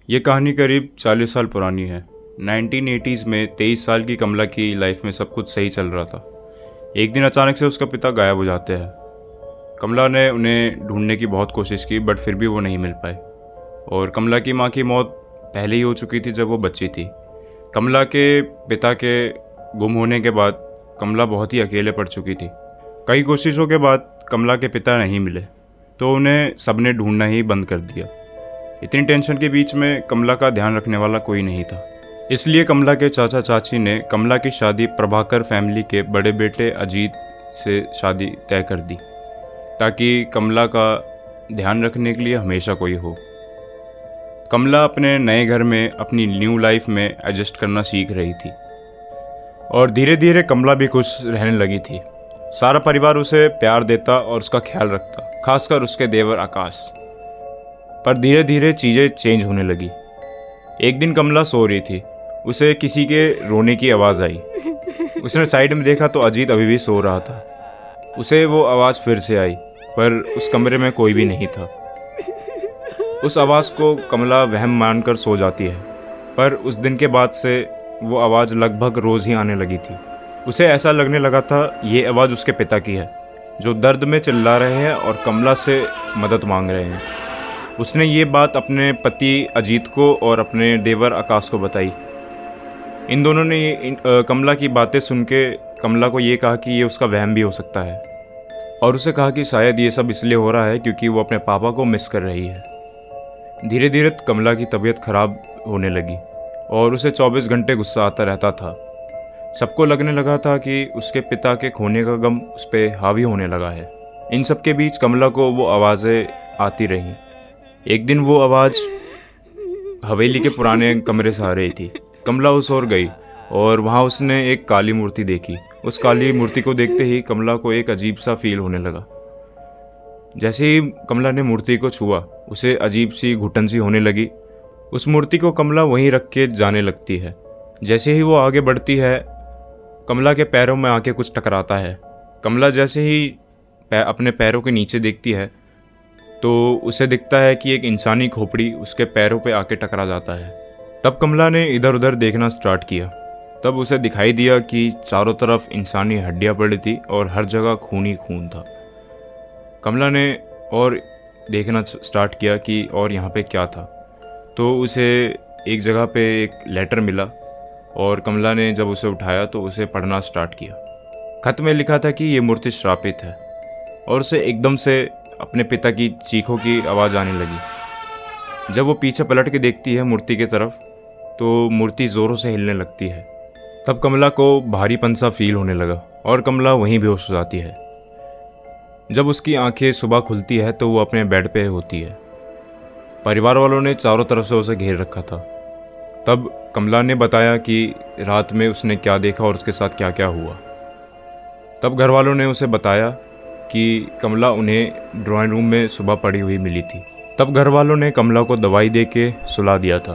ये कहानी करीब 40 साल पुरानी है। 1980s में 23 साल की कमला की लाइफ में सब कुछ सही चल रहा था। एक दिन अचानक से उसका पिता गायब हो जाते हैं। कमला ने उन्हें ढूंढने की बहुत कोशिश की बट फिर भी वो नहीं मिल पाए। और कमला की माँ की मौत पहले ही हो चुकी थी जब वो बच्ची थी। कमला के पिता के गुम होने के बाद कमला बहुत ही अकेले पड़ चुकी थी। कई कोशिशों के बाद कमला के पिता नहीं मिले तो उन्हें सबने ढूंढना ही बंद कर दिया। इतनी टेंशन के बीच में कमला का ध्यान रखने वाला कोई नहीं था। इसलिए कमला के चाचा चाची ने कमला की शादी प्रभाकर फैमिली के बड़े बेटे अजीत से शादी तय कर दी ताकि कमला का ध्यान रखने के लिए हमेशा कोई हो। कमला अपने नए घर में अपनी न्यू लाइफ में एडजस्ट करना सीख रही थी और धीरे धीरे कमला भी खुश रहने लगी थी। सारा परिवार उसे प्यार देता और उसका ख्याल रखता, खासकर उसके देवर आकाश। पर धीरे धीरे चीज़ें चेंज होने लगी। एक दिन कमला सो रही थी, उसे किसी के रोने की आवाज़ आई। उसने साइड में देखा तो अजीत अभी भी सो रहा था। उसे वो आवाज़ फिर से आई पर उस कमरे में कोई भी नहीं था। उस आवाज़ को कमला वहम मानकर सो जाती है, पर उस दिन के बाद से वो आवाज़ लगभग रोज़ ही आने लगी थी। उसे ऐसा लगने लगा था ये आवाज़ उसके पिता की है जो दर्द में चिल्ला रहे हैं और कमला से मदद मांग रहे हैं। उसने ये बात अपने पति अजीत को और अपने देवर आकाश को बताई। इन दोनों ने कमला की बातें सुन के कमला को ये कहा कि ये उसका वहम भी हो सकता है और उसे कहा कि शायद ये सब इसलिए हो रहा है क्योंकि वो अपने पापा को मिस कर रही है। धीरे धीरे कमला की तबीयत खराब होने लगी और उसे 24 घंटे गुस्सा आता रहता था। सबको लगने लगा था कि उसके पिता के खोने का गम उस पर हावी होने लगा है। इन सब के बीच कमला को वो आवाज़ें आती रहीं। एक दिन वो आवाज़ हवेली के पुराने कमरे से आ रही थी। कमला उस ओर गई और वहाँ उसने एक काली मूर्ति देखी। उस काली मूर्ति को देखते ही कमला को एक अजीब सा फील होने लगा। जैसे ही कमला ने मूर्ति को छुआ उसे अजीब सी घुटन सी होने लगी। उस मूर्ति को कमला वहीं रख के जाने लगती है। जैसे ही वो आगे बढ़ती है कमला के पैरों में आके कुछ टकराता है। कमला जैसे ही अपने पैरों के नीचे देखती है तो उसे दिखता है कि एक इंसानी खोपड़ी उसके पैरों पे आके टकरा जाता है। तब कमला ने इधर उधर देखना स्टार्ट किया। तब उसे दिखाई दिया कि चारों तरफ इंसानी हड्डियां पड़ी थी और हर जगह खून ही खून था। कमला ने और देखना स्टार्ट किया कि और यहाँ पे क्या था। तो उसे एक जगह पे एक लेटर मिला और कमला ने जब उसे उठाया तो उसे पढ़ना स्टार्ट किया। खत में लिखा था कि ये मूर्ति श्रापित है और उसे एकदम से अपने पिता की चीखों की आवाज़ आने लगी। जब वो पीछे पलट के देखती है मूर्ति की तरफ तो मूर्ति ज़ोरों से हिलने लगती है। तब कमला को भारीपन सा फील होने लगा और कमला वहीं बेहोश हो जाती है। जब उसकी आंखें सुबह खुलती है तो वो अपने बेड पे होती है। परिवार वालों ने चारों तरफ से उसे घेर रखा था। तब कमला ने बताया कि रात में उसने क्या देखा और उसके साथ क्या क्या हुआ। तब घर वालों ने उसे बताया कि कमला उन्हें ड्राइंग रूम में सुबह पड़ी हुई मिली थी। तब घर वालों ने कमला को दवाई दे के सुला दिया था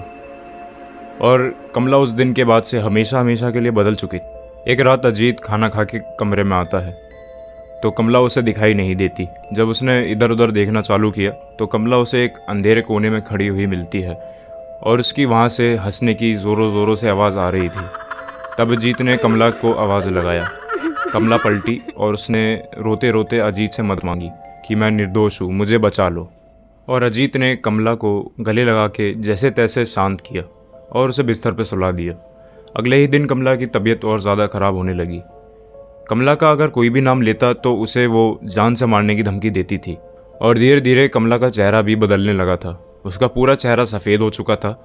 और कमला उस दिन के बाद से हमेशा हमेशा के लिए बदल चुकी थी। एक रात अजीत खाना खा के कमरे में आता है तो कमला उसे दिखाई नहीं देती। जब उसने इधर उधर देखना चालू किया तो कमला उसे एक अंधेरे कोने में खड़ी हुई मिलती है और उसकी वहाँ से हंसने की ज़ोरों ज़ोरों से आवाज़ आ रही थी। तब अजीत ने कमला को आवाज़ लगाया। कमला पलटी और उसने रोते रोते अजीत से मदद मांगी कि मैं निर्दोष हूँ, मुझे बचा लो। और अजीत ने कमला को गले लगा के जैसे तैसे शांत किया और उसे बिस्तर पर सुला दिया। अगले ही दिन कमला की तबीयत और ज़्यादा ख़राब होने लगी। कमला का अगर कोई भी नाम लेता तो उसे वो जान से मारने की धमकी देती थी। और धीरे धीरे कमला का चेहरा भी बदलने लगा था। उसका पूरा चेहरा सफ़ेद हो चुका था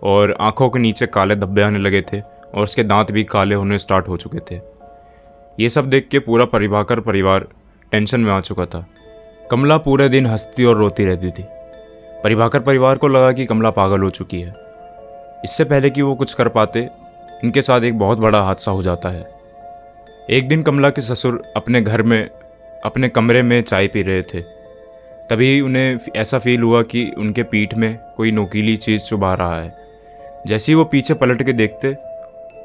और आँखों के नीचे काले धब्बे आने लगे थे और उसके दांत भी काले होने स्टार्ट हो चुके थे। ये सब देख के पूरा प्रभाकर परिवार टेंशन में आ चुका था। कमला पूरे दिन हंसती और रोती रहती थी। प्रभाकर परिवार को लगा कि कमला पागल हो चुकी है। इससे पहले कि वो कुछ कर पाते इनके साथ एक बहुत बड़ा हादसा हो जाता है। एक दिन कमला के ससुर अपने घर में अपने कमरे में चाय पी रहे थे। तभी उन्हें ऐसा फील हुआ कि उनके पीठ में कोई नोकीली चीज़ चुभा रहा है। जैसे ही वो पीछे पलट के देखते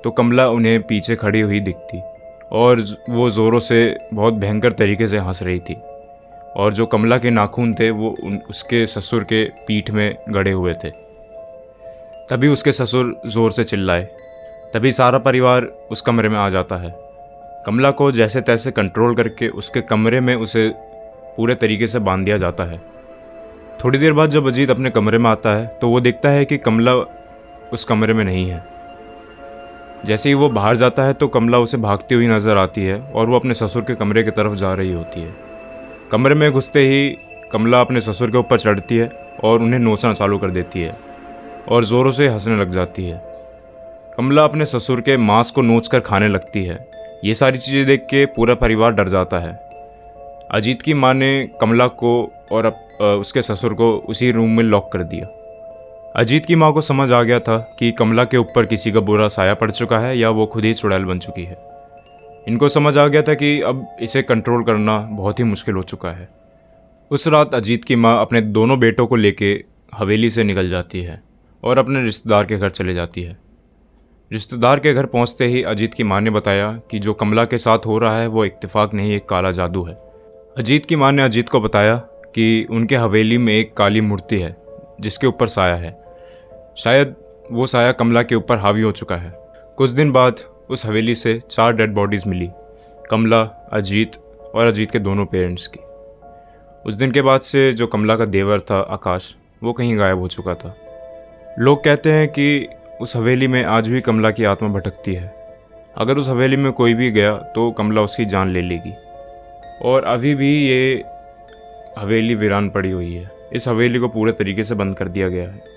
तो कमला उन्हें पीछे खड़ी हुई दिखती और वो ज़ोरों से बहुत भयंकर तरीके से हंस रही थी और जो कमला के नाखून थे वो उसके ससुर के पीठ में गड़े हुए थे। तभी उसके ससुर ज़ोर से चिल्लाए। तभी सारा परिवार उस कमरे में आ जाता है। कमला को जैसे तैसे कंट्रोल करके उसके कमरे में उसे पूरे तरीके से बांध दिया जाता है। थोड़ी देर बाद जब अजीत अपने कमरे में आता है तो वो देखता है कि कमला उस कमरे में नहीं है। जैसे ही वो बाहर जाता है तो कमला उसे भागती हुई नज़र आती है और वो अपने ससुर के कमरे की तरफ जा रही होती है। कमरे में घुसते ही कमला अपने ससुर के ऊपर चढ़ती है और उन्हें नोचना चालू कर देती है और ज़ोरों से हंसने लग जाती है। कमला अपने ससुर के मांस को नोच कर खाने लगती है। ये सारी चीज़ें देख के पूरा परिवार डर जाता है। अजीत की माँ ने कमला को और उसके ससुर को उसी रूम में लॉक कर दिया। अजीत की माँ को समझ आ गया था कि कमला के ऊपर किसी का बुरा साया पड़ चुका है या वो खुद ही चुड़ैल बन चुकी है। इनको समझ आ गया था कि अब इसे कंट्रोल करना बहुत ही मुश्किल हो चुका है। उस रात अजीत की माँ अपने दोनों बेटों को लेके हवेली से निकल जाती है और अपने रिश्तेदार के घर चले जाती है। रिश्तेदार के घर पहुंचते ही अजीत की माँ ने बताया कि जो कमला के साथ हो रहा है वो इत्तेफाक नहीं, एक काला जादू है। अजीत की माँ ने अजीत को बताया कि उनके हवेली में एक काली मूर्ति है जिसके ऊपर साया है। शायद वो साया कमला के ऊपर हावी हो चुका है। कुछ दिन बाद उस हवेली से 4 डेड बॉडीज़ मिली, कमला, अजीत और अजीत के दोनों पेरेंट्स की। उस दिन के बाद से जो कमला का देवर था आकाश, वो कहीं गायब हो चुका था। लोग कहते हैं कि उस हवेली में आज भी कमला की आत्मा भटकती है। अगर उस हवेली में कोई भी गया तो कमला उसकी जान ले लेगी। और अभी भी ये हवेली वीरान पड़ी हुई है। इस हवेली को पूरे तरीके से बंद कर दिया गया है।